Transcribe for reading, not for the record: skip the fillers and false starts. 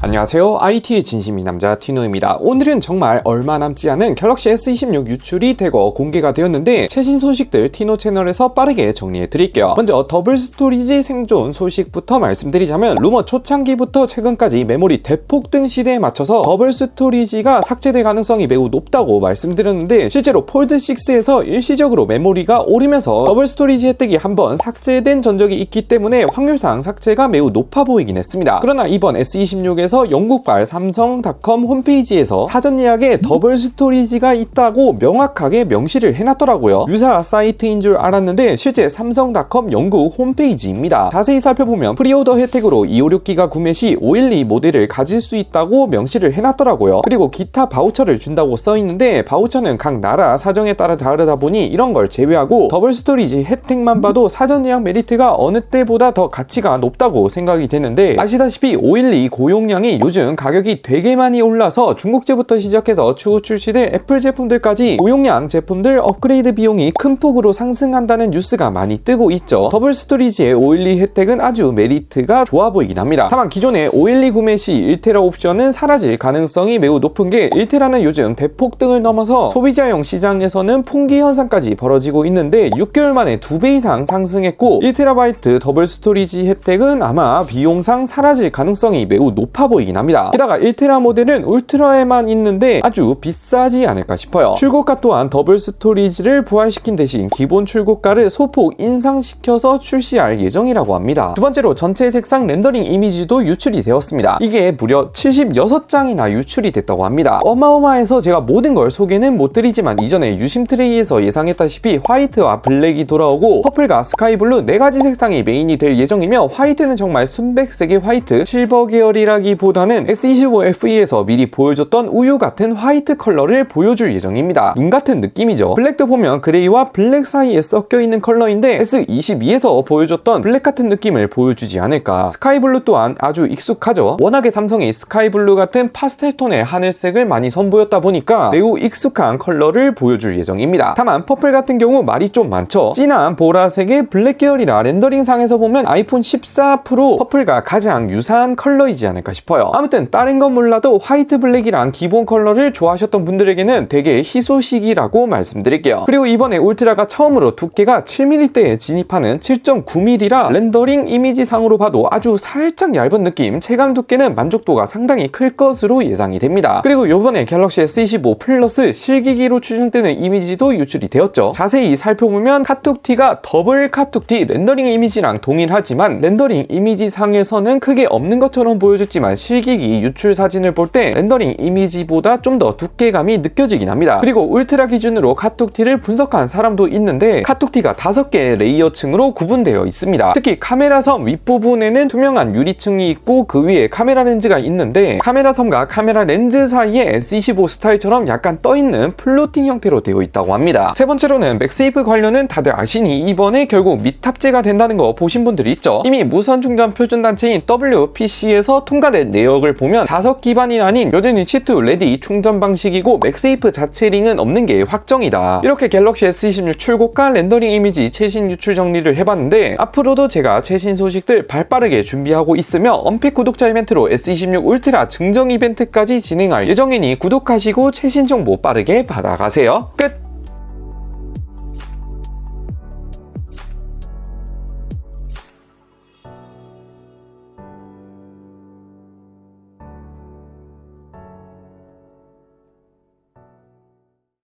안녕하세요. IT의 진심인 남자 티노입니다. 오늘은 정말 얼마 남지 않은 갤럭시 S26 유출이 대거 공개가 되었는데 최신 소식들 티노 채널에서 빠르게 정리해 드릴게요. 먼저 더블 스토리지 생존 소식부터 말씀드리자면 루머 초창기부터 최근까지 메모리 대폭등 시대에 맞춰서 더블 스토리지가 삭제될 가능성이 매우 높다고 말씀드렸는데 실제로 폴드6에서 일시적으로 메모리가 오르면서 더블 스토리지 혜택이 한번 삭제된 전적이 있기 때문에 확률상 삭제가 매우 높아 보이긴 했습니다. 그러나 이번 S26에서 영국발 삼성닷컴 홈페이지에서 사전 예약에 더블 스토리지가 있다고 명확하게 명시를 해놨더라고요. 유사 사이트인 줄 알았는데 실제 삼성닷컴 영국 홈페이지입니다. 자세히 살펴보면 프리오더 혜택으로 256기가 구매 시 512 모델을 가질 수 있다고 명시를 해놨더라고요. 그리고 기타 바우처를 준다고 써있는데 바우처는 각 나라 사정에 따라 다르다 보니 이런 걸 제외하고 더블 스토리지 혜택만 봐도 사전 예약 메리트가 어느 때보다 더 가치가 높다고 생각이 되는데 아시다시피 512 고용량이 요즘 가격이 되게 많이 올라서 중국제부터 시작해서 추후 출시될 애플 제품들까지 고용량 제품들 업그레이드 비용이 큰 폭으로 상승한다는 뉴스가 많이 뜨고 있죠. 더블 스토리지의 512 혜택은 아주 메리트가 좋아 보이긴 합니다. 다만 기존의 512 구매 시 1테라 옵션은 사라질 가능성이 매우 높은 게 1테라는 요즘 대폭등을 넘어서 소비자용 시장에서는 풍기 현상까지 벌어지고 있는데 6개월 만에 2배 이상 상승했고 1TB 더블 스토리지 혜택은 아마 비용상 사라질 가능성이 매우 높아 보이긴 합니다. 게다가 1테라 모델은 울트라에만 있는데 아주 비싸지 않을까 싶어요. 출고가 또한 더블 스토리지를 부활시킨 대신 기본 출고가를 소폭 인상시켜서 출시할 예정이라고 합니다. 두 번째로 전체 색상 렌더링 이미지도 유출이 되었습니다. 이게 무려 76장이나 유출이 됐다고 합니다. 어마어마해서 제가 모든 걸 소개는 못 드리지만 이전에 유심 트레이에서 예상했다시피 화이트와 블랙이 돌아오고 퍼플과 스카이블루 4가지 색상이 메인이 될 예정이며 화이트는 정말 순백색의 화이트, 실버 계열이라기 보다는 S25FE에서 미리 보여줬던 우유 같은 화이트 컬러를 보여줄 예정입니다. 눈 같은 느낌이죠. 블랙도 보면 그레이와 블랙 사이에 섞여있는 컬러인데 S22에서 보여줬던 블랙 같은 느낌을 보여주지 않을까. 스카이블루 또한 아주 익숙하죠. 워낙에 삼성이 스카이블루 같은 파스텔 톤의 하늘색을 많이 선보였다 보니까 매우 익숙한 컬러를 보여줄 예정입니다. 다만 퍼플 같은 경우 말이 좀 많죠. 진한 보라색의 블랙 계열이라 렌더링상에서 보면 아이폰 14 프로 퍼플과 가장 유사한 컬러이지 않을까 싶어요. 아무튼 다른 건 몰라도 화이트 블랙이랑 기본 컬러를 좋아하셨던 분들에게는 되게 희소식이라고 말씀드릴게요. 그리고 이번에 울트라가 처음으로 두께가 7mm대에 진입하는 7.9mm라 렌더링 이미지상으로 봐도 아주 살짝 얇은 느낌, 체감 두께는 만족도가 상당히 클 것으로 예상이 됩니다. 그리고 이번에 갤럭시 S25 플러스 실기기로 추정되는 이미지도 유출이 되었죠. 자세히 살펴보면 카툭티가 더블 카툭티 렌더링 이미지랑 동일하지만 렌더링 이미지상에서는 크게 없는 것처럼 보여줬지만 실기기 유출 사진을 볼 때 렌더링 이미지보다 좀 더 두께감이 느껴지긴 합니다. 그리고 울트라 기준으로 카툭티를 분석한 사람도 있는데 카툭티가 5개의 레이어층으로 구분되어 있습니다. 특히 카메라 섬 윗부분에는 투명한 유리층이 있고 그 위에 카메라 렌즈가 있는데 카메라 섬과 카메라 렌즈 사이에 S25 스타일처럼 약간 떠있는 플로팅 형태로 되어 있다고 합니다. 세 번째로는 맥세이프 관련은 다들 아시니 이번에 결국 미탑재가 된다는 거 보신 분들이 있죠. 이미 무선 충전 표준 단체인 WPC에서 통과된 내역을 보면 자석 기반이 아닌 여전히 C2 레디 충전 방식이고 맥세이프 자체 링은 없는 게 확정이다. 이렇게 갤럭시 S26 출고가 렌더링 이미지 최신 유출 정리를 해봤는데 앞으로도 제가 최신 소식들 발빠르게 준비하고 있으며 언팩 구독자 이벤트로 S26 울트라 증정 이벤트까지 진행할 예정이니 구독하시고 최신 정보 빠르게 받아가세요. 끝!